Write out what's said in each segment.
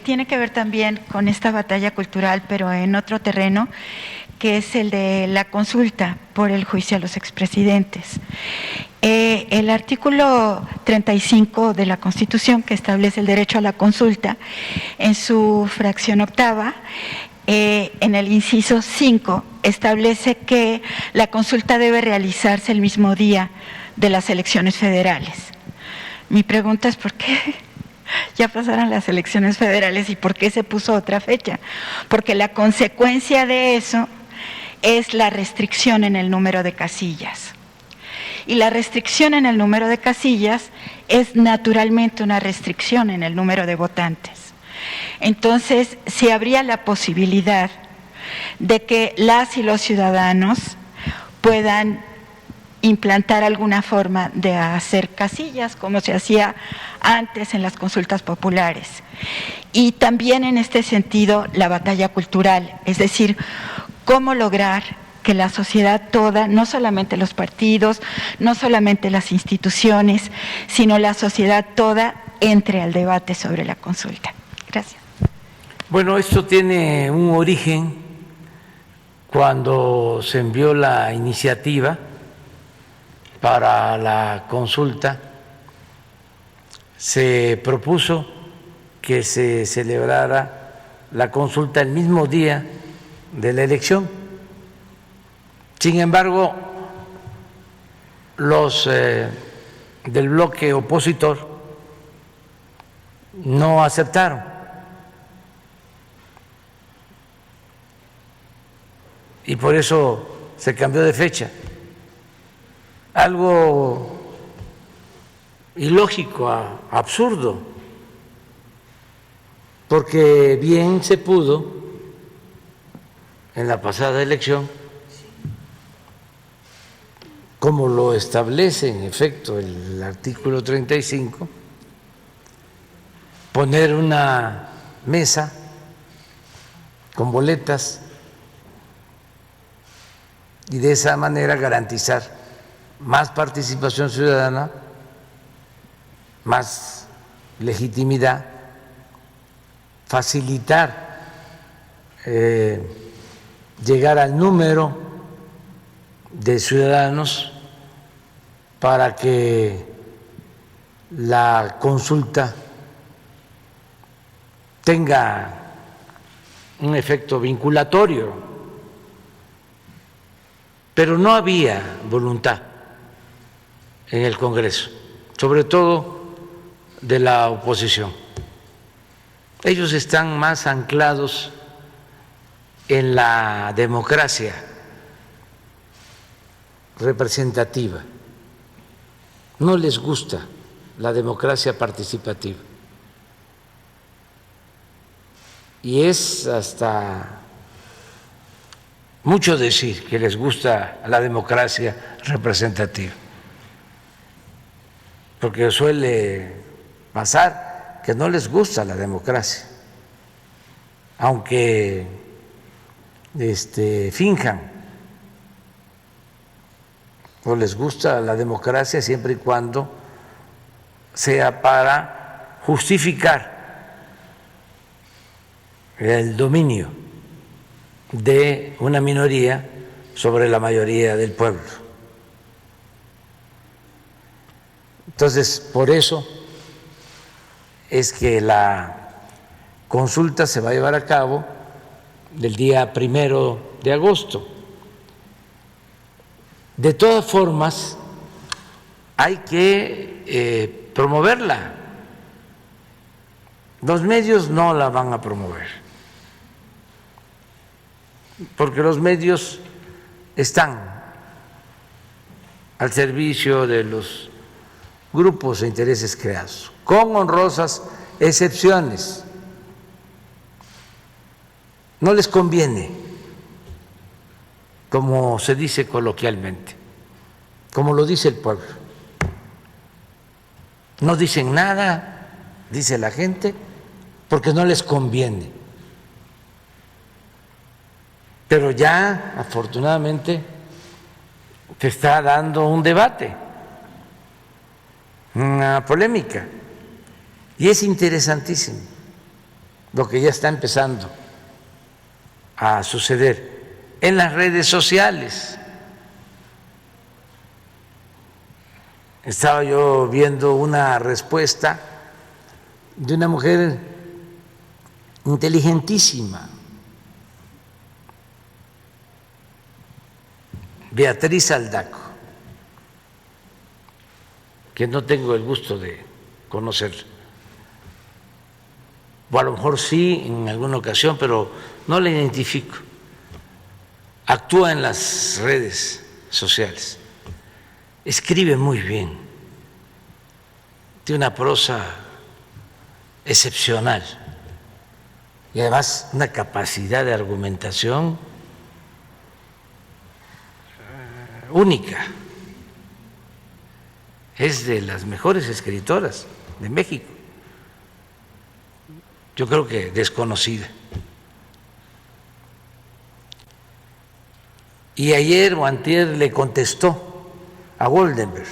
Tiene que ver también con esta batalla cultural, pero en otro terreno, que es el de la consulta por el juicio a los expresidentes. El artículo 35 de la Constitución, que establece el derecho a la consulta, en su fracción octava, en el inciso 5, establece que la consulta debe realizarse el mismo día de las elecciones federales. Mi pregunta es ¿por qué ya pasaron las elecciones federales y por qué se puso otra fecha? Porque la consecuencia de eso es la restricción en el número de casillas. Y la restricción en el número de casillas es naturalmente una restricción en el número de votantes. Entonces, si habría la posibilidad de que las y los ciudadanos puedan implantar alguna forma de hacer casillas, como se hacía antes en las consultas populares. Y también en este sentido, la batalla cultural, es decir, cómo lograr que la sociedad toda, no solamente los partidos, no solamente las instituciones, sino la sociedad toda entre al debate sobre la consulta. Gracias. Bueno, esto tiene un origen cuando se envió la iniciativa para la consulta. Se propuso que se celebrara la consulta el mismo día de la elección. Sin embargo, los del bloque opositor no aceptaron. Y por eso se cambió de fecha. Algo ilógico, absurdo, porque bien se pudo en la pasada elección, como lo establece en efecto el artículo 35, poner una mesa con boletas y de esa manera garantizar más participación ciudadana, más legitimidad, facilitar llegar al número de ciudadanos para que la consulta tenga un efecto vinculatorio, pero no había voluntad en el Congreso, sobre todo de la oposición. Ellos están más anclados en la democracia representativa, no les gusta la democracia participativa. Y es hasta mucho decir que les gusta la democracia representativa, porque suele pasar que no les gusta la democracia, aunque finjan, o les gusta la democracia siempre y cuando sea para justificar el dominio de una minoría sobre la mayoría del pueblo. Entonces, por eso es que la consulta se va a llevar a cabo el día 1 de agosto. De todas formas, hay que promoverla. Los medios no la van a promover, porque los medios están al servicio de los grupos de intereses creados, con honrosas excepciones. No les conviene, como se dice coloquialmente, como lo dice el pueblo. No dicen nada, dice la gente, porque no les conviene. Pero ya, afortunadamente, se está dando un debate, una polémica, y es interesantísimo, lo que ya está empezando a suceder en las redes sociales. Estaba yo viendo una respuesta de una mujer inteligentísima, Beatriz Aldaco, que no tengo el gusto de conocer, o a lo mejor sí en alguna ocasión, pero no la identifico. Actúa en las redes sociales, escribe muy bien, tiene una prosa excepcional y además una capacidad de argumentación única. Es de las mejores escritoras de México, yo creo que desconocida. Y ayer o antier le contestó a Goldenberg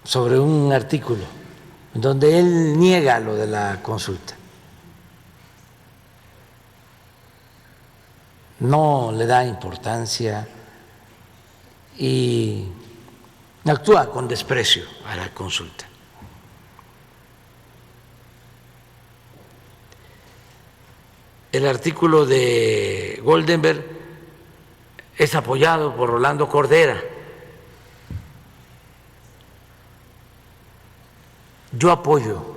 sobre un artículo en donde él niega lo de la consulta. No le da importancia y actúa con desprecio a la consulta. El artículo de Goldenberg es apoyado por Rolando Cordera. Yo apoyo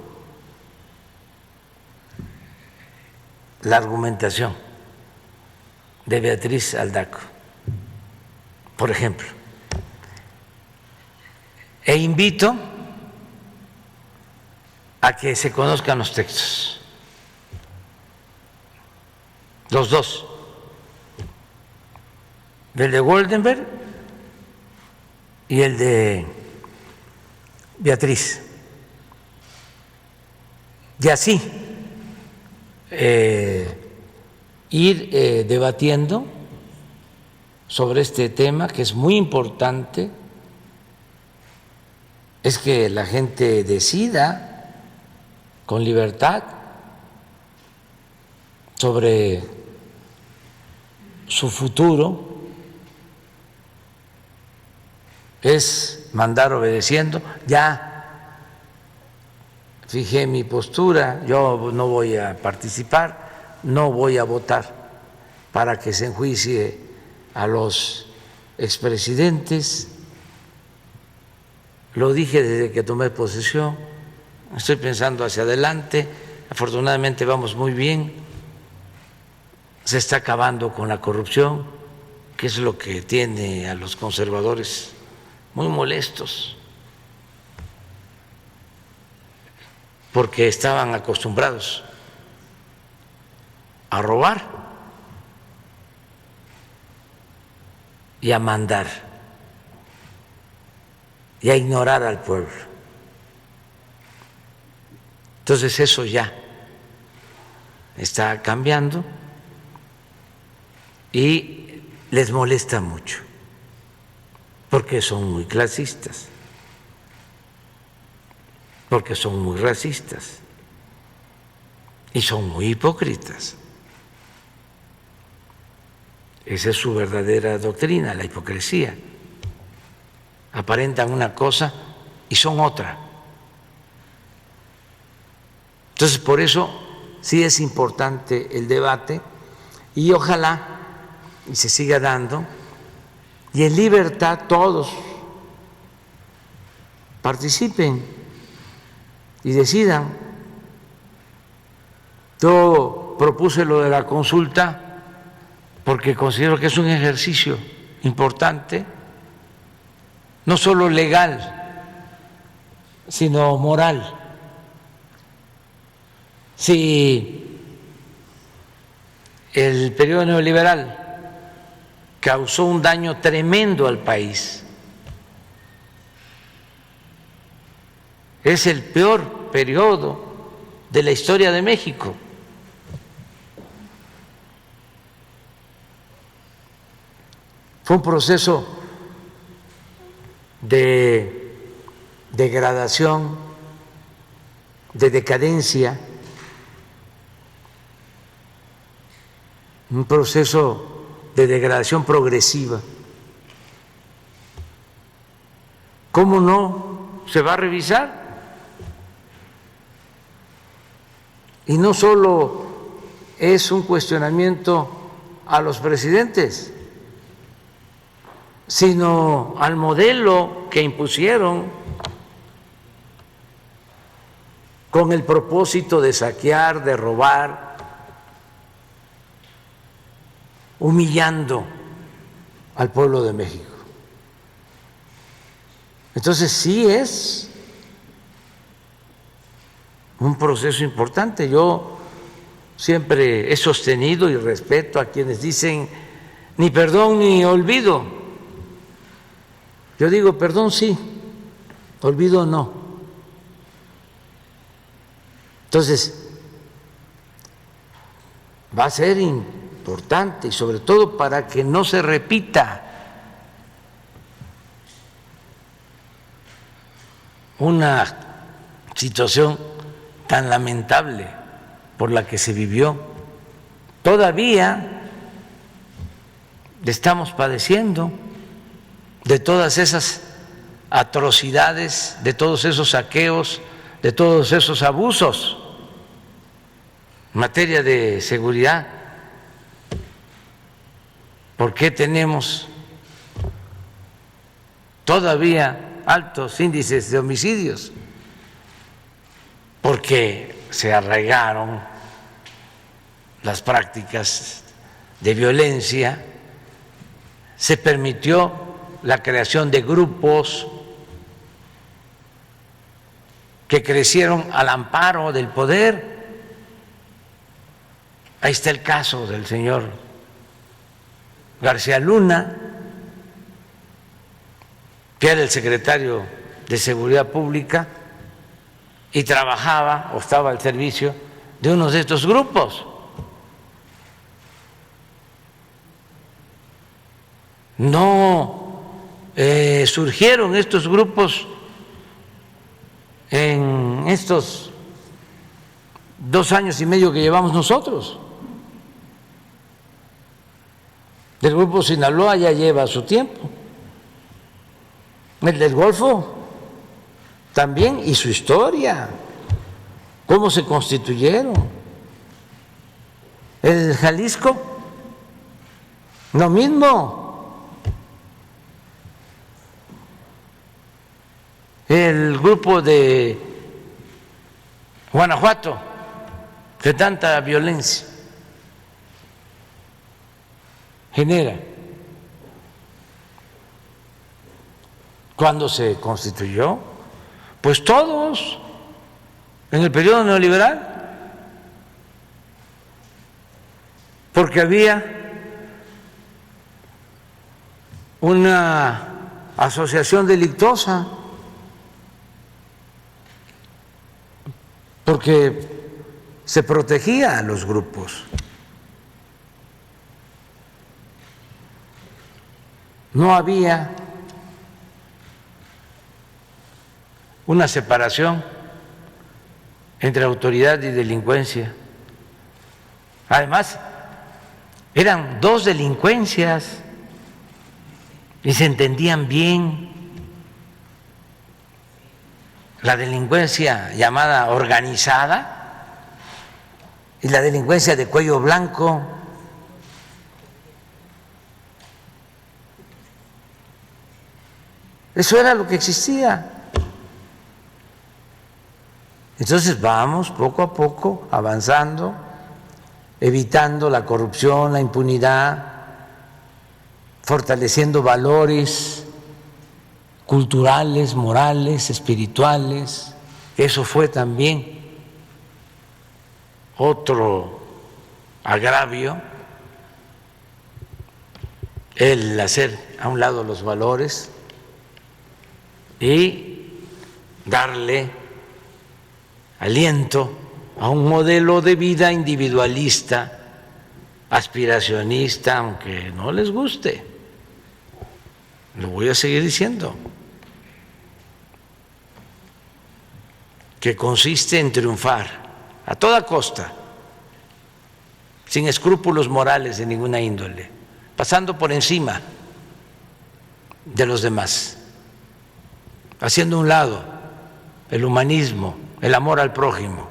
la argumentación de Beatriz Aldaco, por ejemplo, e invito a que se conozcan los textos, los dos, el de Goldenberg y el de Beatriz, y así ir debatiendo sobre este tema que es muy importante. Es que la gente decida con libertad sobre su futuro, es mandar obedeciendo. Ya fijé mi postura, yo no voy a participar, no voy a votar para que se enjuicie a los expresidentes. Lo dije desde que tomé posesión, estoy pensando hacia adelante, afortunadamente vamos muy bien, se está acabando con la corrupción, que es lo que tiene a los conservadores muy molestos, porque estaban acostumbrados a robar y a mandar y a ignorar al pueblo. Entonces eso ya está cambiando y les molesta mucho, porque son muy clasistas, porque son muy racistas y son muy hipócritas. Esa es su verdadera doctrina, la hipocresía. Aparentan una cosa y son otra. Entonces, por eso sí es importante el debate y ojalá y se siga dando y en libertad todos participen y decidan. Yo propuse lo de la consulta porque considero que es un ejercicio importante, no solo legal, sino moral. Si el periodo neoliberal causó un daño tremendo al país, es el peor periodo de la historia de México. Fue un proceso de degradación, de decadencia, un proceso de degradación progresiva. ¿Cómo no se va a revisar? Y no solo es un cuestionamiento a los presidentes, sino al modelo que impusieron con el propósito de saquear, de robar, humillando al pueblo de México. Entonces sí es un proceso importante. Yo siempre he sostenido y respeto a quienes dicen ni perdón ni olvido. Yo digo perdón sí, olvido no. Entonces, va a ser importante y sobre todo para que no se repita una situación tan lamentable por la que se vivió. Todavía estamos padeciendo de todas esas atrocidades, de todos esos saqueos, de todos esos abusos en materia de seguridad. ¿Por qué tenemos todavía altos índices de homicidios? Porque se arraigaron las prácticas de violencia, se permitió la creación de grupos que crecieron al amparo del poder. Ahí está el caso del señor García Luna, que era el secretario de Seguridad Pública y trabajaba o estaba al servicio de uno de estos grupos. No surgieron estos grupos en estos 2 años y medio que llevamos nosotros. El Grupo Sinaloa ya lleva su tiempo, el del Golfo también, y su historia, cómo se constituyeron. El Jalisco, lo mismo. El grupo de Guanajuato, que tanta violencia genera. ¿Cuándo se constituyó? Pues todos, en el periodo neoliberal, porque había una asociación delictuosa, porque se protegía a los grupos. No había una separación entre autoridad y delincuencia. Además, eran 2 delincuencias y se entendían bien. La delincuencia llamada organizada y la delincuencia de cuello blanco. Eso era lo que existía. Entonces vamos poco a poco avanzando, evitando la corrupción, la impunidad, fortaleciendo valores culturales, morales, espirituales. Eso fue también otro agravio, el hacer a un lado los valores y darle aliento a un modelo de vida individualista, aspiracionista, aunque no les guste. Lo voy a seguir diciendo. que consiste en triunfar a toda costa, sin escrúpulos morales de ninguna índole, pasando por encima de los demás, haciendo a un lado el humanismo, el amor al prójimo.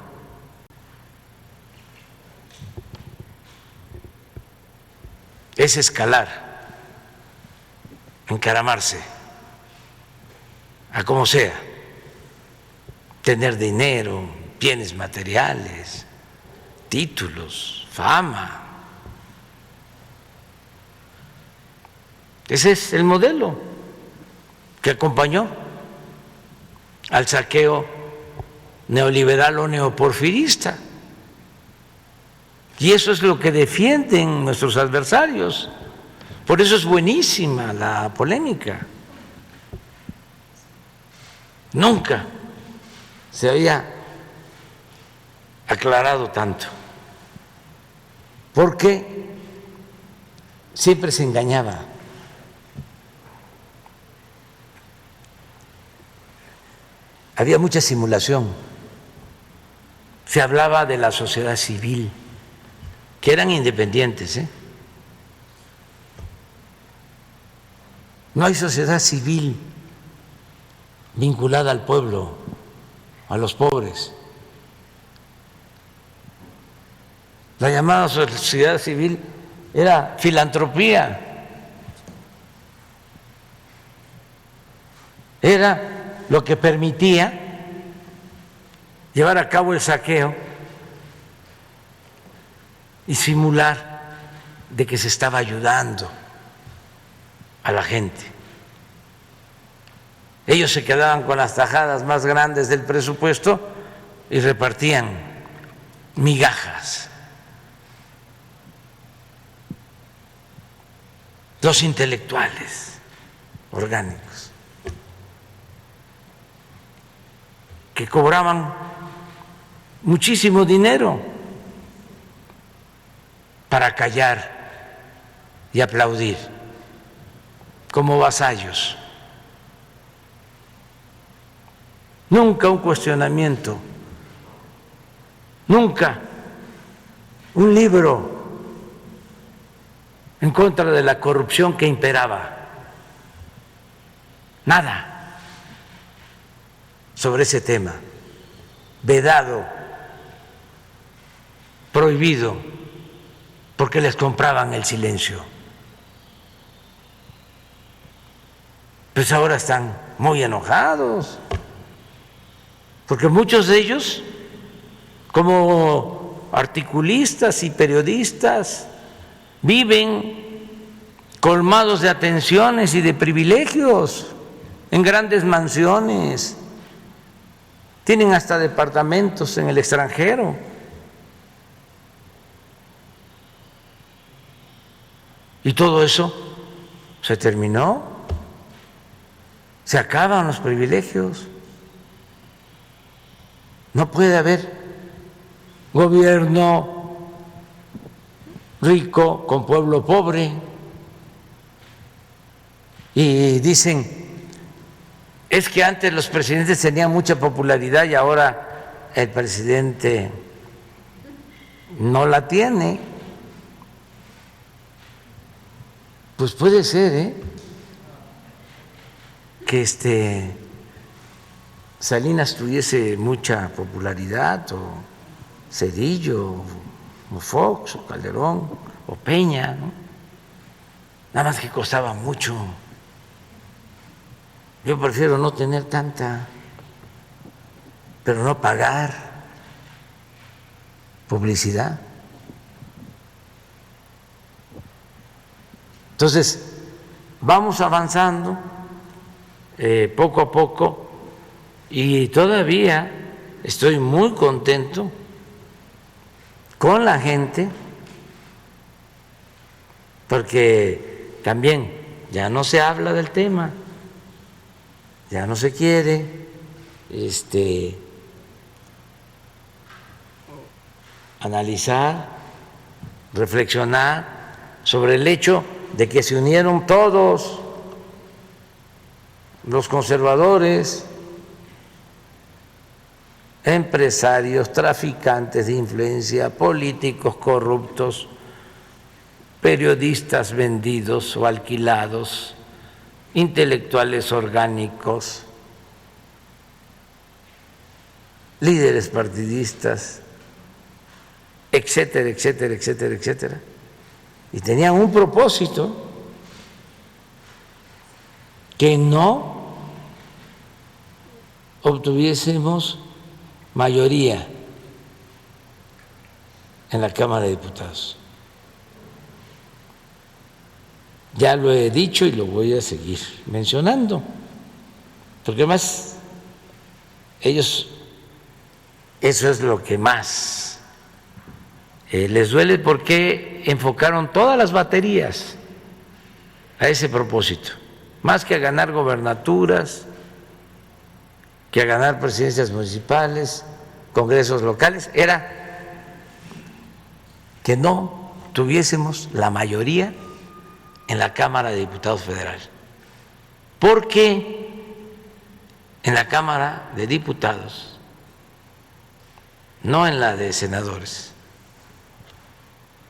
Es escalar, encaramarse, a como sea, tener dinero, bienes materiales, títulos, fama. Ese es el modelo que acompañó al saqueo neoliberal o neoporfirista. Y eso es lo que defienden nuestros adversarios. Por eso es buenísima la polémica. Nunca se había aclarado tanto, porque siempre se engañaba. Había mucha simulación. Se hablaba de la sociedad civil, que eran independientes, ¿eh? No hay sociedad civil vinculada al pueblo, a los pobres. La llamada sociedad civil era filantropía, era lo que permitía llevar a cabo el saqueo y simular de que se estaba ayudando a la gente. Ellos se quedaban con las tajadas más grandes del presupuesto y repartían migajas. Los intelectuales orgánicos que cobraban muchísimo dinero para callar y aplaudir como vasallos. Nunca un cuestionamiento, nunca un libro en contra de la corrupción que imperaba. Nada sobre ese tema, vedado, prohibido, porque les compraban el silencio. Pues ahora están muy enojados, porque muchos de ellos, como articulistas y periodistas, viven colmados de atenciones y de privilegios en grandes mansiones, tienen hasta departamentos en el extranjero. Y todo eso se terminó, se acaban los privilegios. No puede haber gobierno rico con pueblo pobre. Y dicen, es que antes los presidentes tenían mucha popularidad y ahora el presidente no la tiene. Pues puede ser, que Salinas tuviese mucha popularidad, o Zedillo, o Fox, o Calderón, o Peña, ¿no? Nada más que costaba mucho. Yo prefiero no tener tanta, pero no pagar publicidad. Entonces, vamos avanzando poco a poco y todavía estoy muy contento con la gente, porque también ya no se habla del tema, ya no se quiere analizar, reflexionar sobre el hecho de que se unieron todos los conservadores empresarios, traficantes de influencia, políticos corruptos, periodistas vendidos o alquilados, intelectuales orgánicos, líderes partidistas, etcétera, etcétera, etcétera, etcétera. Y tenían un propósito: que no obtuviésemos mayoría en la Cámara de Diputados. Ya lo he dicho y lo voy a seguir mencionando, porque además ellos, eso es lo que más les duele, porque enfocaron todas las baterías a ese propósito, más que a ganar gobernaturas, que a ganar presidencias municipales, congresos locales, era que no tuviésemos la mayoría en la Cámara de Diputados Federal, porque en la Cámara de Diputados, no en la de senadores,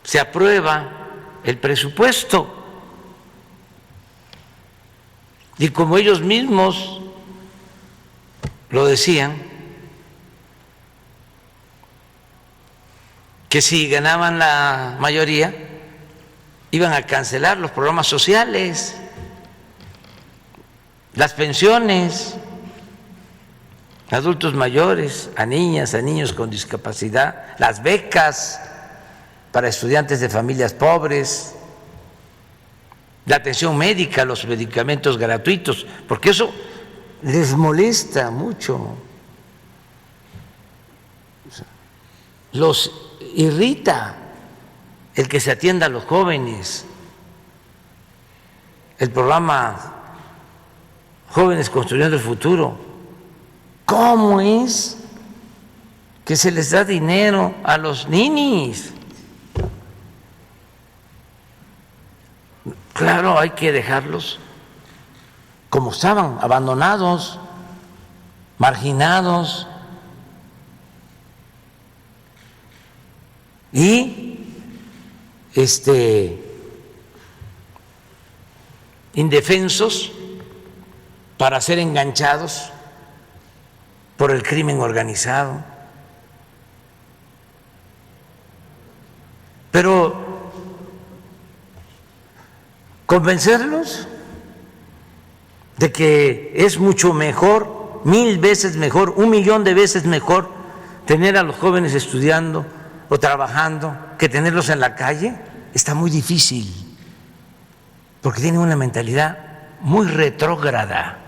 se aprueba el presupuesto, y como ellos mismos lo decían, que si ganaban la mayoría iban a cancelar los programas sociales, las pensiones a adultos mayores, a niñas, a niños con discapacidad, las becas para estudiantes de familias pobres, la atención médica, los medicamentos gratuitos, porque eso les molesta mucho, los irrita el que se atienda a los jóvenes, el programa Jóvenes Construyendo el Futuro. ¿Cómo es que se les da dinero a los ninis? Claro, hay que dejarlos como estaban, abandonados, marginados y indefensos para ser enganchados por el crimen organizado. Pero convencerlos de que es mucho mejor, 1000 veces mejor, 1.000.000 de veces mejor tener a los jóvenes estudiando o trabajando que tenerlos en la calle, está muy difícil, porque tienen una mentalidad muy retrógrada,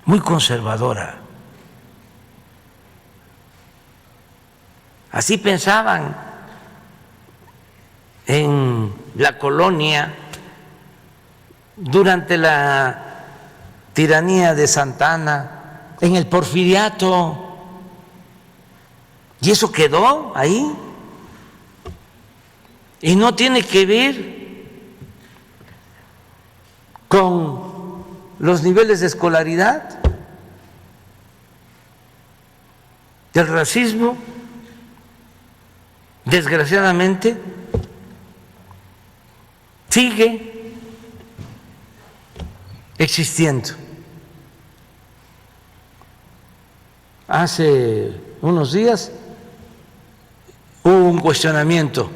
muy conservadora. Así pensaban en la colonia durante la tiranía de Santa Anna, en el Porfiriato, y eso quedó ahí. Y no tiene que ver con los niveles de escolaridad. El racismo, desgraciadamente, sigue existiendo. Hace unos días hubo un cuestionamiento